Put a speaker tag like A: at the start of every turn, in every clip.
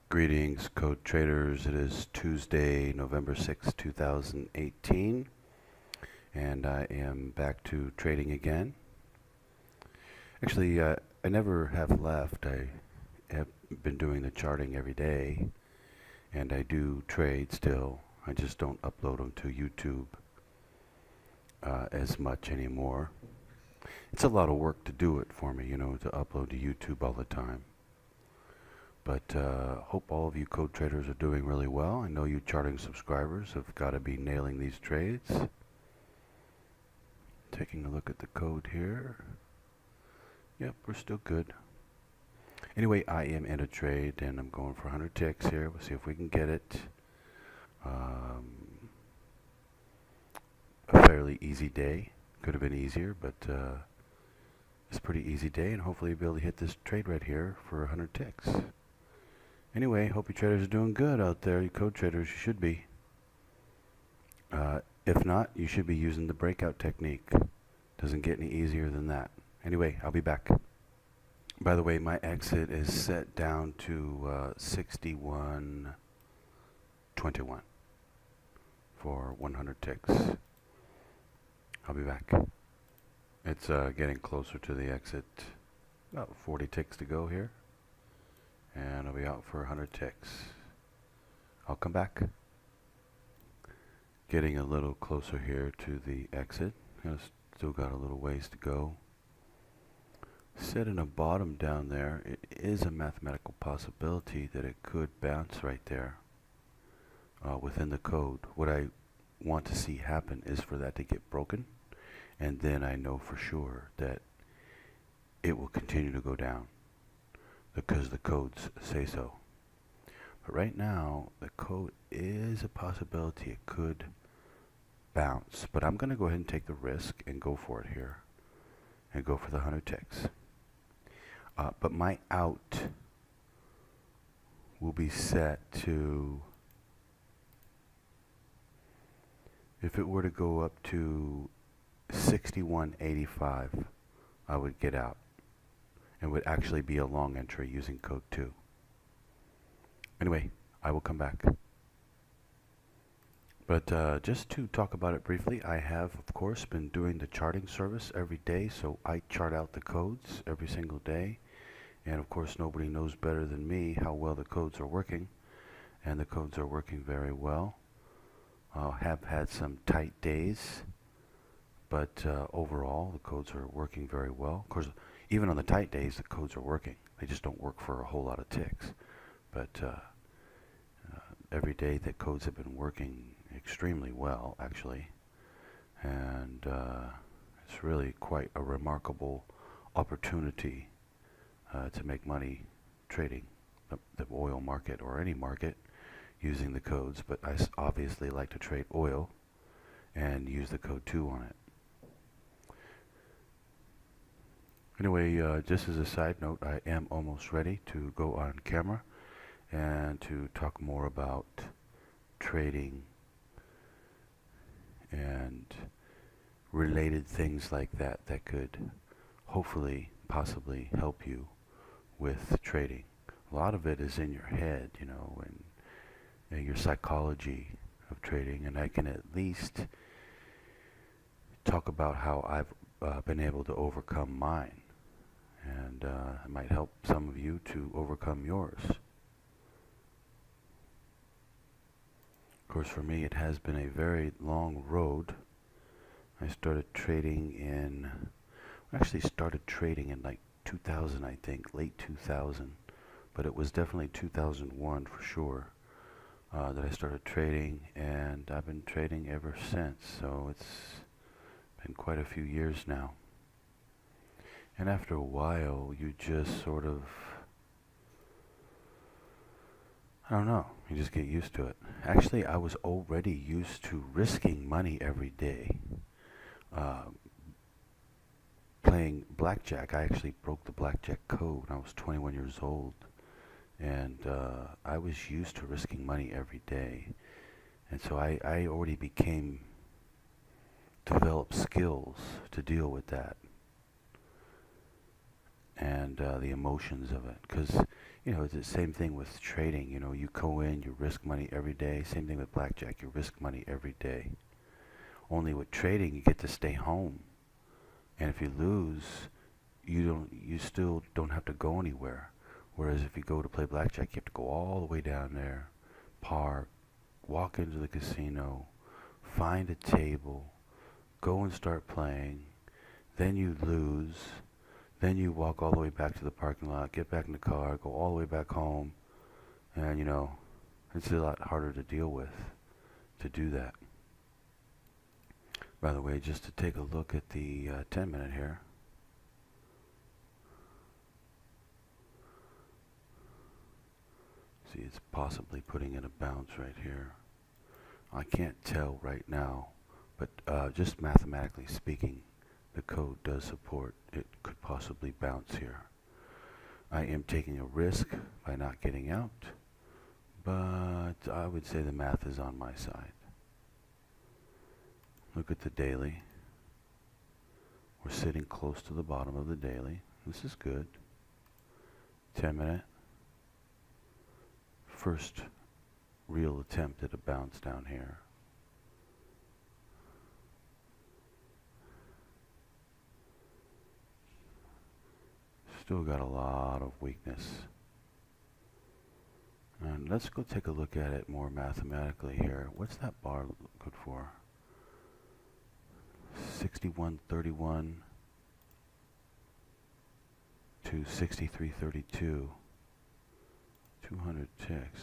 A: Greetings, code traders. It is Tuesday, November 6, 2018, and I am back to trading again. Actually, I never have left. I have been doing the charting every day, and I do trade still. I just don't upload them to YouTube as much anymore. It's a lot of work to do it for me, to upload to YouTube all the time. But hope all of you code traders are doing really well. I know you charting subscribers have got to be nailing these trades. Taking a look at the code here. Yep, we're still good. Anyway, I am in a trade and I'm going for 100 ticks here. We'll see if we can get it. A fairly easy day. Could have been easier, but it's a pretty easy day, and hopefully you'll be able to hit this trade right here for 100 ticks. Anyway, hope you traders are doing good out there. You code traders, you should be. If not, you should be using the breakout technique. Doesn't get any easier than that. Anyway, I'll be back. By the way, my exit is set down to 61.21 for 100 ticks. I'll be back. It's getting closer to the exit. About 40 ticks to go here. And I'll be out for 100 ticks. I'll come back. Getting a little closer here to the exit. Still got a little ways to go. Setting a bottom down there, it is a mathematical possibility that it could bounce right there within the code. What I want to see happen is for that to get broken, and then I know for sure that it will continue to go down because the codes say so. But right now, the code is a possibility it could bounce. But I'm going to go ahead and take the risk and go for it here. And go for the 100 ticks. But my out will be set to, if it were to go up to 61.85, I would get out. And would actually be a long entry using code 2. Anyway, I will come back. But just to talk about it briefly, I have, of course, been doing the charting service every day, so I chart out the codes every single day. And of course, nobody knows better than me how well the codes are working. And the codes are working very well. Have had some tight days, but overall, the codes are working very well. Of course, even on the tight days, the codes are working. They just don't work for a whole lot of ticks. But every day the codes have been working extremely well, actually. And it's really quite a remarkable opportunity to make money trading the oil market or any market using the codes. But I obviously like to trade oil and use the code 2 on it. Anyway, just as a side note, I am almost ready to go on camera and to talk more about trading and related things like that that could hopefully, possibly help you with trading. A lot of it is in your head, and your psychology of trading, and I can at least talk about how I've been able to overcome mine. And it might help some of you to overcome yours. Of course, for me, it has been a very long road. I started trading actually started trading in like 2000, I think, late 2000. But it was definitely 2001 for sure that I started trading, and I've been trading ever since. So it's been quite a few years now. And after a while, you just sort of, I don't know, you just get used to it. Actually, I was already used to risking money every day. Playing blackjack, I actually broke the blackjack code when I was 21 years old. And I was used to risking money every day. And so I already developed skills to deal with that. And and the emotions of it. Because, it's the same thing with trading. You go in, you risk money every day. Same thing with blackjack, you risk money every day. Only with trading, you get to stay home. And if you lose, you still don't have to go anywhere. Whereas if you go to play blackjack, you have to go all the way down there, park, walk into the casino, find a table, go and start playing, then you lose, then you walk all the way back to the parking lot, get back in the car, go all the way back home, and it's a lot harder to deal with, to do that. By the way, just to take a look at the 10-minute here. See, it's possibly putting in a bounce right here. I can't tell right now, but just mathematically speaking, the code does support it could possibly bounce here. I am taking a risk by not getting out, but I would say the math is on my side. Look at the daily. We're sitting close to the bottom of the daily. This is good. 10-minute. First real attempt at a bounce down here. Still got a lot of weakness. And let's go take a look at it more mathematically here. What's that bar good for? 61.31 to 63.32. 200 ticks.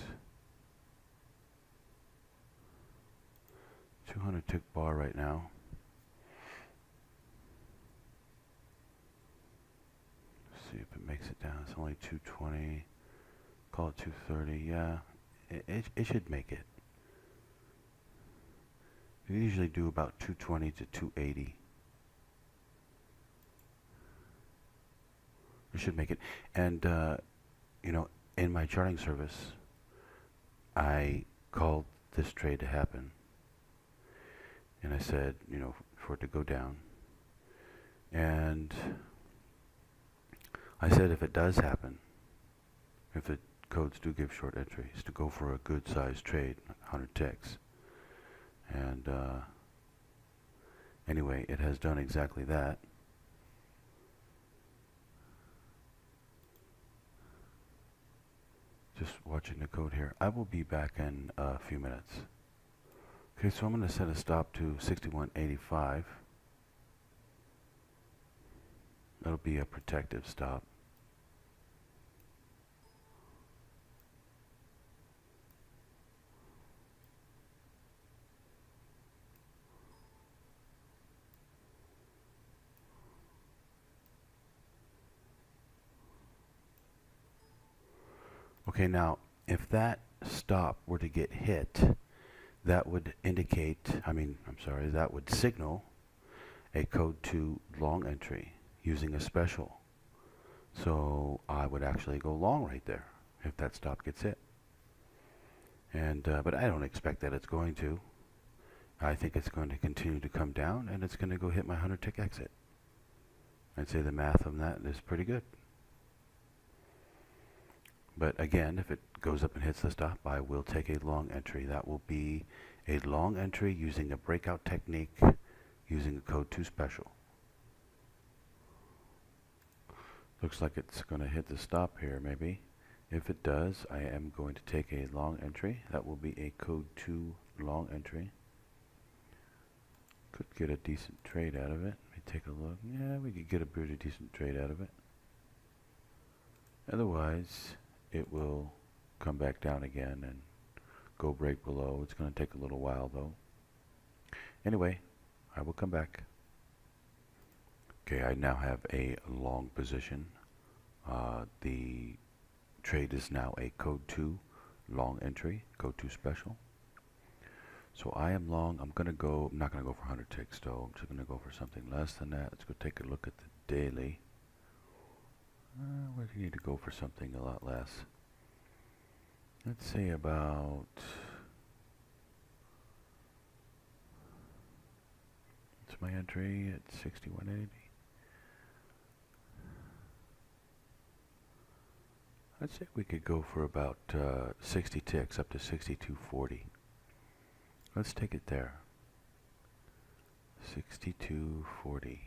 A: 200 tick bar right now. Let's see if it makes it down. It's only 220. Call it 230. Yeah, it should make it. We usually do about 220 to 280. We should make it. And, in my charting service, I called this trade to happen. And I said, for it to go down. And I said if it does happen, if the codes do give short entries, to go for a good sized trade, 100 ticks. And anyway, it has done exactly that. Just watching the code here. I will be back in a few minutes. Okay, so I'm going to set a stop to 61.85. That'll be a protective stop. Okay, now, if that stop were to get hit, that would that would signal a code 2 long entry using a special. So I would actually go long right there if that stop gets hit. And but I don't expect that it's going to. I think it's going to continue to come down, and it's going to go hit my 100 tick exit. I'd say the math on that is pretty good. But again, if it goes up and hits the stop, I will take a long entry. That will be a long entry using a breakout technique, using a code 2 special. Looks like it's going to hit the stop here, maybe. If it does, I am going to take a long entry. That will be a code 2 long entry. Could get a decent trade out of it. Let me take a look. Yeah, we could get a pretty decent trade out of it. Otherwise, it will come back down again and go break below. It's going to take a little while though. Anyway, I will come back. Okay, I now have a long position. The trade is now a code 2 long entry, code 2 special. So I am long. I'm not going to go for 100 ticks though. I'm just going to go for something less than that. Let's go take a look at the daily. Where do you need to go for something a lot less? Let's say about, it's my entry at 61.80. Let's say we could go for about 60 ticks up to 62.40. Let's take it there. 62.40.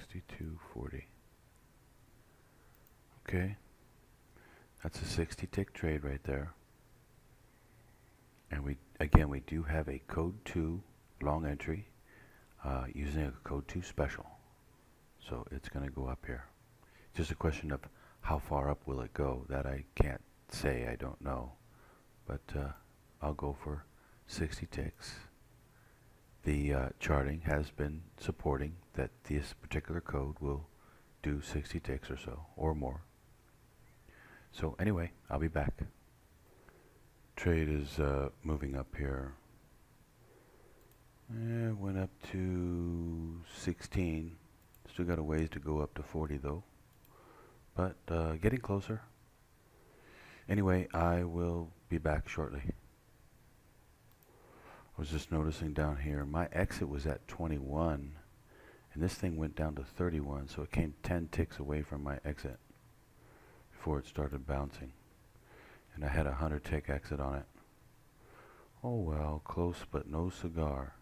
A: $62.40. Okay, that's a 60 tick trade right there. And we do have a code 2 long entry using a code 2 special. So it's going to go up here. Just a question of how far up will it go. That I can't say, I don't know. But I'll go for 60 ticks. The charting has been supporting that this particular code will do 60 ticks or so, or more. So anyway, I'll be back. Trade is moving up here. Went up to 16. Still got a ways to go up to 40 though. But getting closer. Anyway, I will be back shortly. I was just noticing down here, my exit was at 21, and this thing went down to 31, so it came 10 ticks away from my exit before it started bouncing. And I had a 100 tick exit on it. Oh well, close but no cigar.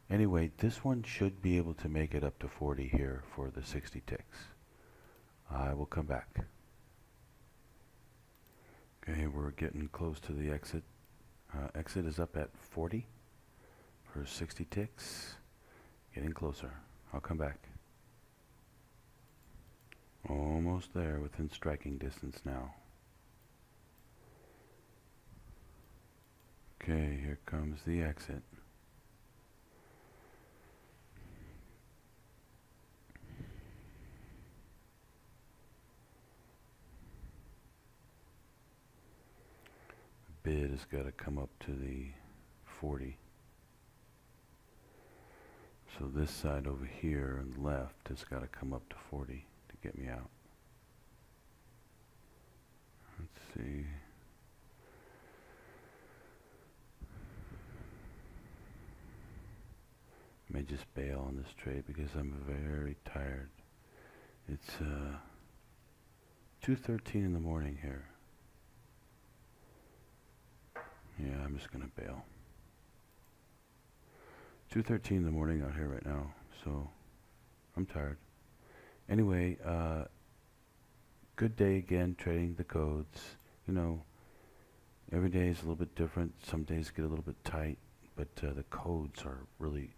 A: Anyway, this one should be able to make it up to 40 here for the 60 ticks. I will come back. Okay, we're getting close to the exit. Exit is up at 40 for 60 ticks. Getting closer. I'll come back. Almost there, within striking distance now. Okay, here comes the exit. Bid has got to come up to the 40. So this side over here and left has got to come up to 40 to get me out. Let's see. May just bail on this trade because I'm very tired. It's 2:13 in the morning here. Yeah, I'm just gonna bail. 2:13 in the morning out here right now, so I'm tired. Anyway, good day again trading the codes. You know, every day is a little bit different. Some days get a little bit tight, but the codes are really,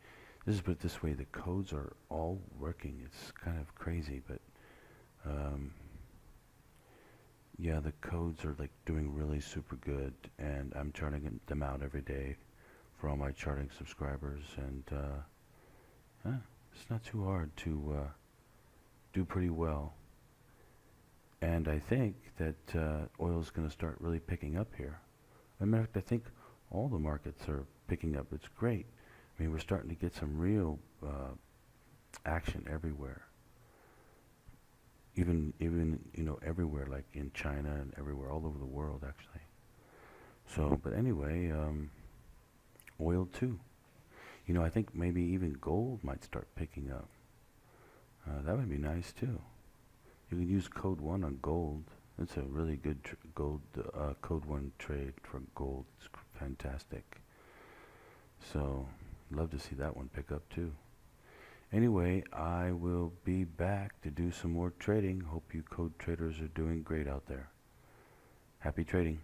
A: let's just put it this way, the codes are all working. It's kind of crazy, but yeah, the codes are like doing really super good, and I'm charting them out every day for all my charting subscribers, and it's not too hard to do pretty well. And I think that oil is going to start really picking up here. As a matter of fact, I think all the markets are picking up. It's great. I mean, we're starting to get some real action everywhere. Even you know, everywhere, like in China and everywhere, all over the world actually. So, but anyway, oil too. You know, I think maybe even gold might start picking up. That would be nice too. You can use code 1 on gold. It's a really good gold code 1 trade for gold. It's fantastic. So, love to see that one pick up too. Anyway, I will be back to do some more trading. Hope you code traders are doing great out there. Happy trading.